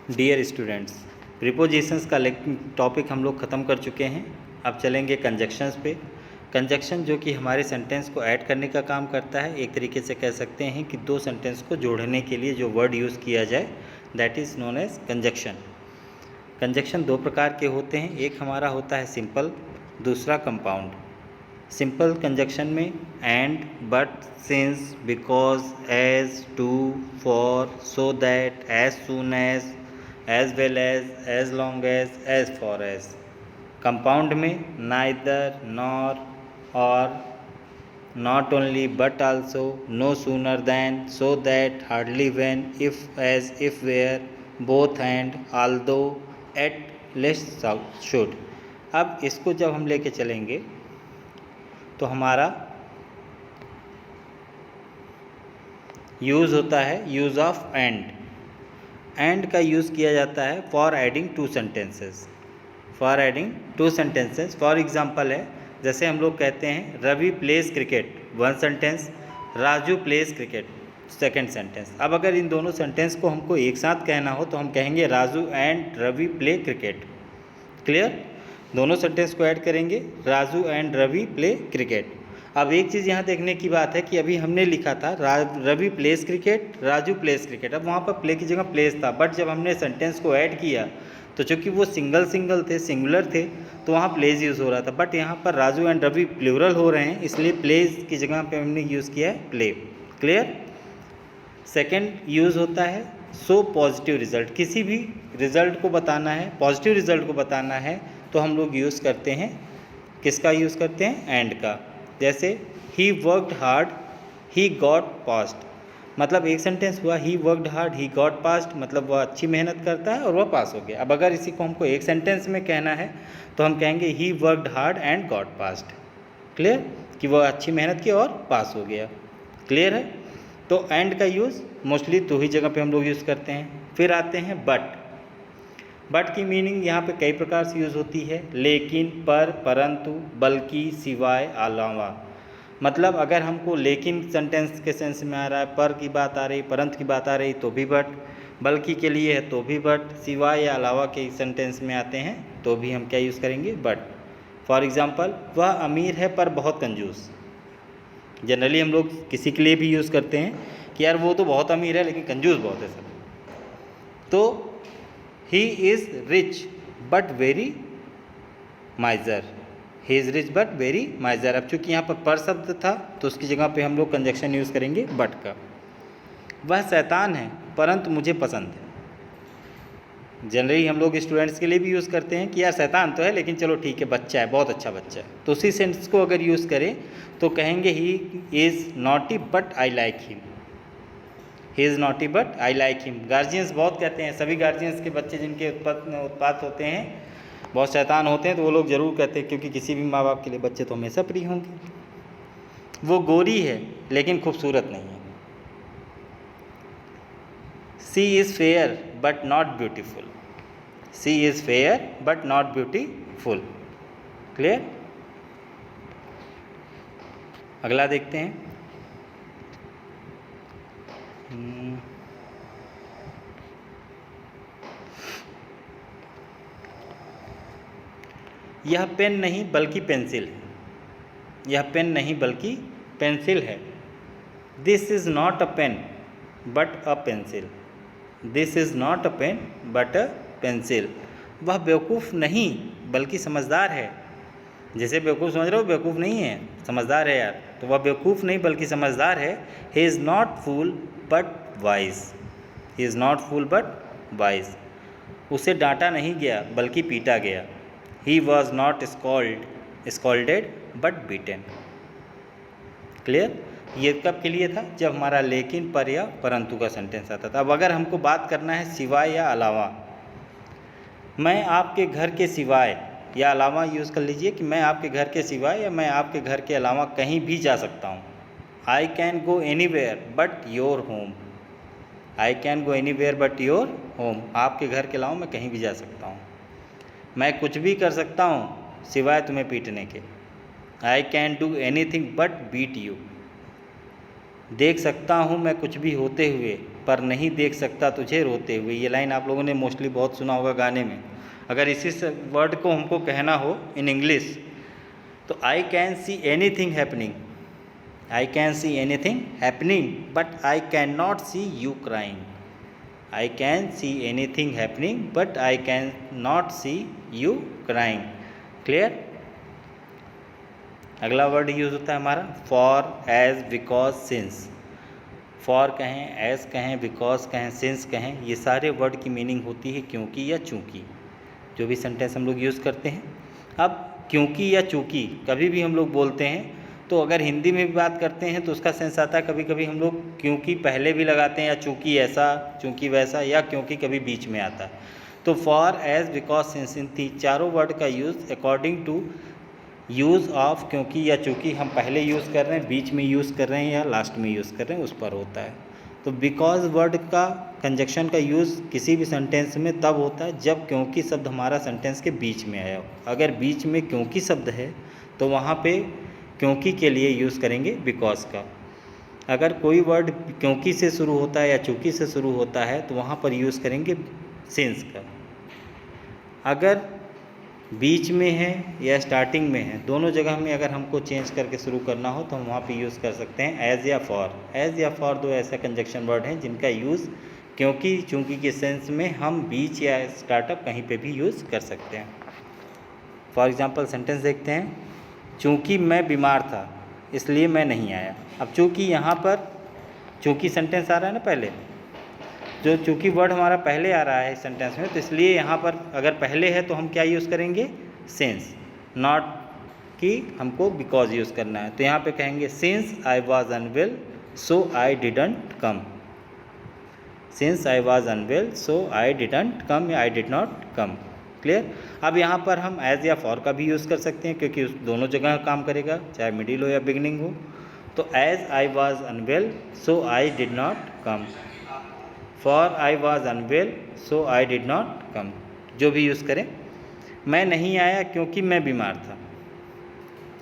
Dear students, prepositions का topic हम लोग ख़त्म कर चुके हैं। अब चलेंगे कंजक्शंस पे। कंजक्शन जो कि हमारे सेंटेंस को ऐड करने का काम करता है। एक तरीके से कह सकते हैं कि दो सेंटेंस को जोड़ने के लिए जो वर्ड यूज़ किया जाए, that is known as conjunction. Conjunction दो प्रकार के होते हैं, एक हमारा होता है सिंपल, दूसरा कंपाउंड। सिंपल कंजक्शन में and, but, since, because, as, to, for, so that, as soon as well as long as for as. Compound में नाइदर, नॉर, और, not only but also, no sooner than, so that, hardly when, if as if where, both and, although, at, least, should. अब इसको जब हम लेके चलेंगे तो हमारा यूज़ होता है यूज़ ऑफ एंड। एंड का यूज़ किया जाता है for adding two sentences. For adding two sentences for example है, जैसे हम लोग कहते हैं Ravi plays cricket, one sentence, Raju plays cricket, second sentence. अब अगर इन दोनों सेंटेंस को हमको एक साथ कहना हो तो हम कहेंगे Raju and Ravi play cricket. Clear? दोनों सेंटेंस को ऐड करेंगे, Raju and Ravi play cricket. अब एक चीज़ यहाँ देखने की बात है कि अभी हमने लिखा था Ravi plays cricket, Raju plays cricket. अब वहाँ पर प्ले की जगह प्लेस था, बट जब हमने सेंटेंस को ऐड किया तो चूँकि वो सिंगल थे, सिंगुलर थे, तो वहाँ प्लेस यूज़ हो रहा था। बट यहाँ पर राजू एंड रवि प्लूरल हो रहे हैं, इसलिए प्लेस की जगह पे हमने यूज़ किया है प्ले। क्लियर? सेकेंड यूज़ होता है सो पॉजिटिव रिजल्ट। किसी भी रिजल्ट को बताना है, पॉजिटिव रिजल्ट को बताना है, तो हम लोग यूज़ करते हैं, किसका यूज़ करते हैं? एंड का। जैसे he worked hard, he got passed. मतलब एक सेंटेंस हुआ he worked hard, he got passed, मतलब वह अच्छी मेहनत करता है और वह पास हो गया। अब अगर इसी को हमको एक सेंटेंस में कहना है तो हम कहेंगे he worked hard and got passed. Clear? कि वह अच्छी मेहनत की और पास हो गया। क्लियर है? तो एंड का यूज़ मोस्टली दो ही जगह पे हम लोग यूज़ करते हैं। फिर आते हैं बट। बट की मीनिंग यहाँ पे कई प्रकार से यूज़ होती है, लेकिन, पर, परंतु, बल्कि, सिवाय, अलावा। मतलब अगर हमको लेकिन सेंटेंस के सेंस में आ रहा है, पर की बात आ रही, परंतु की बात आ रही, तो भी बट, बल्कि के लिए है तो भी बट, सिवाय या अलावा के सेंटेंस में आते हैं तो भी हम क्या यूज़ करेंगे? बट। फॉर एग्ज़ाम्पल, वह अमीर है पर बहुत कंजूस। जनरली हम लोग किसी के लिए भी यूज़ करते हैं कि यार वो तो बहुत अमीर है लेकिन कंजूस बहुत है सब। तो he is rich but very माइजर। He is rich but very माइजर। अब चूँकि यहाँ पर शब्द था तो उसकी जगह पे हम लोग कंजक्शन यूज़ करेंगे बट का। वह शैतान है परंतु मुझे पसंद है। जनरली हम लोग स्टूडेंट्स के लिए भी यूज़ करते हैं कि यार शैतान तो है लेकिन चलो ठीक है, बच्चा है, बहुत अच्छा बच्चा है। तो उसी सेंटेंस को अगर यूज़ करें तो कहेंगे he is naughty but I like him. He is naughty but I like him. Guardians बहुत कहते हैं, सभी गार्जियंस के बच्चे जिनके उत्पात होते हैं, बहुत शैतान होते हैं, तो वो लोग ज़रूर कहते हैं, क्योंकि किसी भी माँ बाप के लिए बच्चे तो हमेशा प्रिय होंगे। वो गोरी है लेकिन खूबसूरत नहीं है। She is fair but not beautiful. She is fair but not beautiful. Clear? अगला देखते हैं। यह पेन नहीं बल्कि पेंसिल है। यह पेन नहीं बल्कि पेंसिल है। This is not a pen but a pencil. This is not a pen but a pencil. वह बेवकूफ़ नहीं बल्कि समझदार है। जैसे बेवकूफ़ समझ रहे हो, बेवकूफ़ नहीं है, समझदार है यार। तो वह बेवकूफ़ नहीं बल्कि समझदार है। He is not fool but wise. He is not fool but wise. उसे डांटा नहीं गया बल्कि पीटा गया। He was not scolded but beaten. Clear? ये कब के लिए था? जब हमारा लेकिन, पर या परंतु का सेंटेंस आता था। अब अगर हमको बात करना है सिवाय या अलावा, मैं आपके घर के सिवाय या अलावा यूज़ कर लीजिए कि मैं आपके घर के सिवाय या मैं आपके घर के अलावा कहीं भी जा सकता हूँ। I can go anywhere but your home. I can go anywhere but your home. आपके घर के अलावा मैं कहीं भी जा सकता हूँ। मैं कुछ भी कर सकता हूँ सिवाय तुम्हें पीटने के। I can do anything but beat you. देख सकता हूँ मैं कुछ भी होते हुए पर नहीं देख सकता तुझे रोते हुए। ये लाइन आप लोगों ने मोस्टली बहुत सुना होगा गाने में। अगर इसी वर्ड को हमको कहना हो इन इंग्लिश तो I can see anything happening, I can see anything happening but I can not see you crying. I can see anything happening but I can not see you crying. Clear. अगला word use होता है हमारा for, as, because, since. For कहें, as कहें, because कहें, since कहें, ये सारे वर्ड की मीनिंग होती है क्योंकि या चूँकि, जो भी सेंटेंस हम लोग यूज़ करते हैं। अब क्योंकि या चूँकि कभी भी हम लोग बोलते हैं तो अगर हिंदी में भी बात करते हैं तो उसका सेंस आता है कभी कभी हम लोग क्योंकि पहले भी लगाते हैं, या चूँकि ऐसा, चूँकि वैसा, या क्योंकि कभी बीच में आता है। तो फॉर, एज, बिकॉज, सिंस, इन चारों वर्ड का use according to use of क्योंकि या चूँकि हम पहले यूज़ कर रहे हैं, बीच में यूज़ कर रहे हैं या लास्ट में यूज़ कर रहे हैं, उस पर होता है। तो बिकॉज वर्ड का कंजक्शन का यूज़ किसी भी सेंटेंस में तब होता है जब क्योंकि शब्द हमारा सेंटेंस के बीच में आया हो। अगर बीच में क्योंकि शब्द है तो वहाँ पे क्योंकि के लिए यूज़ करेंगे बिकॉज का। अगर कोई वर्ड क्योंकि से शुरू होता है या चूँकि से शुरू होता है तो वहाँ पर यूज़ करेंगे सिंस का। अगर बीच में है या स्टार्टिंग में है, दोनों जगह में अगर हमको चेंज करके शुरू करना हो तो हम वहाँ पे यूज़ कर सकते हैं एज या फॉर। एज या फॉर दो ऐसा कंजक्शन वर्ड हैं जिनका यूज़ क्योंकि चूँकि के सेंस में हम बीच या स्टार्टअप कहीं पे भी यूज़ कर सकते हैं। फॉर एग्जांपल सेंटेंस देखते हैं, चूँकि मैं बीमार था इसलिए मैं नहीं आया। अब चूँकि यहाँ पर चूँकि सेंटेंस आ रहा है ना, पहले जो चूँकि वर्ड हमारा पहले आ रहा है सेंटेंस में, तो इसलिए यहाँ पर अगर पहले है तो हम क्या यूज़ करेंगे सिंस, नॉट कि हमको बिकॉज यूज़ करना है। तो यहाँ पे कहेंगे since I was unwell so I didn't come. Since I was unwell so I didn't come या I did not come. Clear. अब यहाँ पर हम एज या फॉर का भी यूज़ कर सकते हैं क्योंकि दोनों जगह काम करेगा, चाहे मिडिल हो या बिगनिंग हो। तो as I was unwell so I did not come, for I was unwell so I did not come, जो भी यूज़ करें। मैं नहीं आया क्योंकि मैं बीमार था,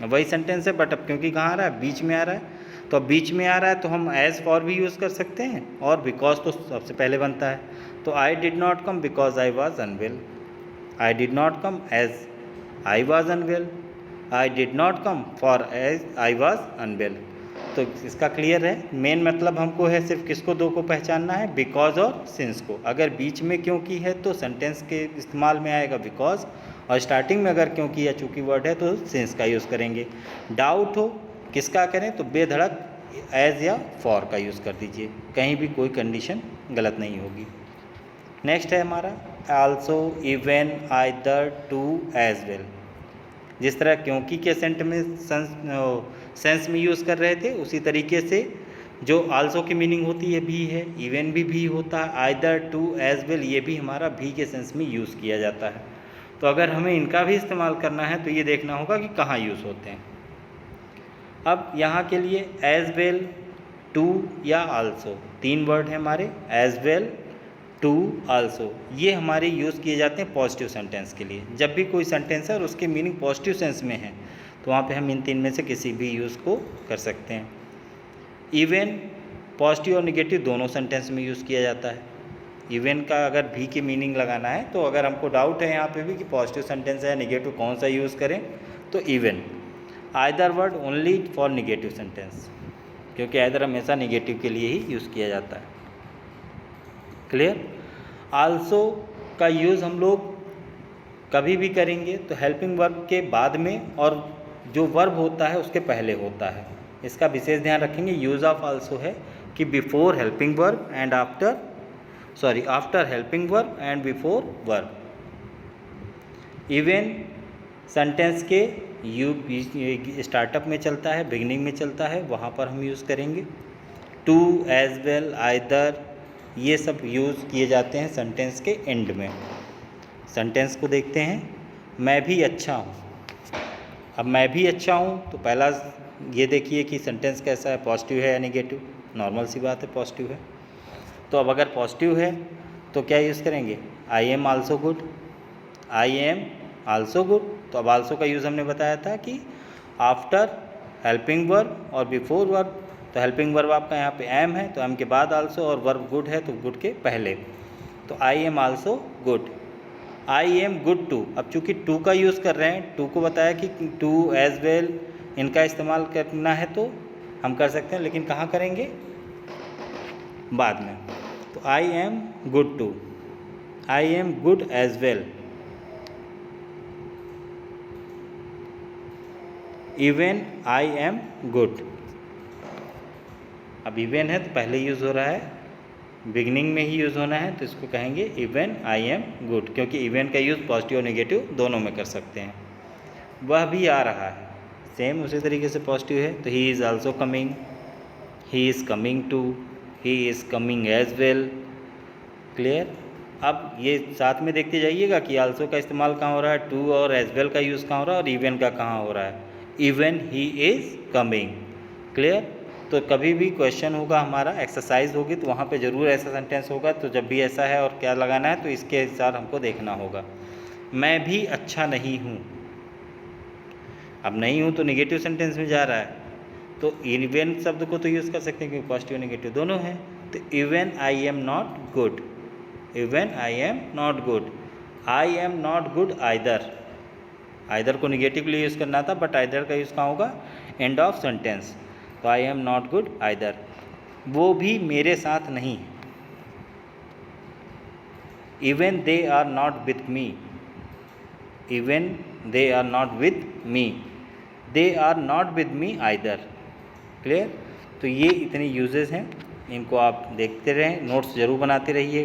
वही सेंटेंस है बट अब क्योंकि कहाँ आ रहा है, बीच में आ रहा है। तो अब बीच में आ रहा है तो हम एज फॉर भी यूज़ कर सकते हैं और बिकॉज तो सबसे पहले बनता है। तो I did not come because I was unwell, I did not come as I was unwell, I did not come for as I was unwell. तो इसका क्लियर है। मेन मतलब हमको है सिर्फ किसको, दो को पहचानना है, बिकॉज और सिंस को। अगर बीच में क्योंकि है तो सेंटेंस के इस्तेमाल में आएगा बिकॉज, और स्टार्टिंग में अगर क्योंकि या चूँकि वर्ड है तो सिंस का यूज़ करेंगे। डाउट हो किसका करें तो बेधड़क एज या फॉर का यूज़ कर दीजिए, कहीं भी कोई कंडीशन गलत नहीं होगी। नेक्स्ट है हमारा also, even, either, too, as well. जिस तरह क्योंकि के सेंस में यूज़ कर रहे थे उसी तरीके से जो आल्सो की मीनिंग होती है भी है, इवन भी होता है, आइदर, टू, एज वेल ये भी हमारा भी के सेंस में यूज़ किया जाता है। तो अगर हमें इनका भी इस्तेमाल करना है तो ये देखना होगा कि कहाँ यूज़ होते हैं। अब यहाँ के लिए एज वेल, टू या आल्सो, तीन वर्ड हैं हमारे, एज वेल, टू, आल्सो। ये हमारे यूज़ किए जाते हैं पॉजिटिव सेंटेंस के लिए। जब भी कोई सेंटेंस है और उसके मीनिंग पॉजिटिव सेंस में है तो वहाँ पे हम इन तीन में से किसी भी यूज़ को कर सकते हैं। इवन पॉजिटिव और निगेटिव दोनों सेंटेंस में यूज़ किया जाता है। इवन का अगर भी की मीनिंग लगाना है तो अगर हमको डाउट है यहाँ पे भी कि पॉजिटिव सेंटेंस है या निगेटिव कौन सा यूज़ करें तो even. Either word only for negative sentence, क्योंकि आइदर हमेशा निगेटिव के लिए ही यूज़ किया जाता है। क्लियर। आल्सो का यूज़ हम लोग कभी भी करेंगे तो हेल्पिंग वर्ब के बाद में और जो वर्ब होता है उसके पहले होता है। इसका विशेष ध्यान रखेंगे। यूज़ ऑफ आल्सो है कि before helping verb and after helping verb and before verb. Even sentence के स्टार्टअप में चलता है, बिगिनिंग में चलता है, वहाँ पर हम यूज़ करेंगे। टू, एज वेल, आइदर ये सब यूज़ किए जाते हैं सेंटेंस के एंड में। सेंटेंस को देखते हैं, मैं भी अच्छा हूँ। अब मैं भी अच्छा हूँ तो पहला ये देखिए कि सेंटेंस कैसा है, पॉजिटिव है या निगेटिव। नॉर्मल सी बात है, पॉजिटिव है। तो अब अगर पॉजिटिव है तो क्या यूज़ करेंगे, आई am also good, I am also good. तो अब आल्सो का यूज़ हमने बताया था कि आफ्टर हेल्पिंग वर्ब और बिफोर वर्ब तो हेल्पिंग वर्ब आपका यहाँ पे एम है, तो एम के बाद आल्सो, और वर्ब गुड है तो गुड के पहले। तो I am also good, I am good too. अब चूंकि टू का यूज़ कर रहे हैं, टू को बताया कि टू एज वेल इनका इस्तेमाल करना है तो हम कर सकते हैं, लेकिन कहाँ करेंगे, बाद में। तो I am good too, I am good as well, even I am good. अब इवन है तो पहले यूज़ हो रहा है, बिगनिंग में ही यूज़ होना है, तो इसको कहेंगे इवन आई एम गुड, क्योंकि इवन का यूज़ पॉजिटिव और नेगेटिव दोनों में कर सकते हैं। वह भी आ रहा है, सेम उसी तरीके से पॉजिटिव है, तो he is also coming, he is coming too, he is coming as well. Clear. अब ये साथ में देखते जाइएगा कि आल्सो का इस्तेमाल कहाँ हो रहा है, टू और एज वेल का यूज़ कहाँ हो रहा है, और इवन का कहाँ हो रहा है, even he is coming. Clear. तो कभी भी क्वेश्चन होगा हमारा, एक्सरसाइज होगी, तो वहाँ पे ज़रूर ऐसा सेंटेंस होगा, तो जब भी ऐसा है और क्या लगाना है, तो इसके अनुसार हमको देखना होगा। मैं भी अच्छा नहीं हूँ, अब नहीं हूँ तो नेगेटिव सेंटेंस में जा रहा है, तो इवन शब्द को तो यूज़ कर सकते हैं क्योंकि पॉजिटिव नेगेटिव दोनों हैं। तो even I am not good, even I am not good, I am not good either, either को निगेटिवली यूज़ करना था, बट आइदर का यूज़ कहाँ होगा, एंड ऑफ सेंटेंस। तो I am not good either, वो भी मेरे साथ नहीं, even they are not with me, even they are not with me, they are not with me either. Clear. तो ये इतने यूजेस हैं, इनको आप देखते रहें, नोट्स ज़रूर बनाते रहिए।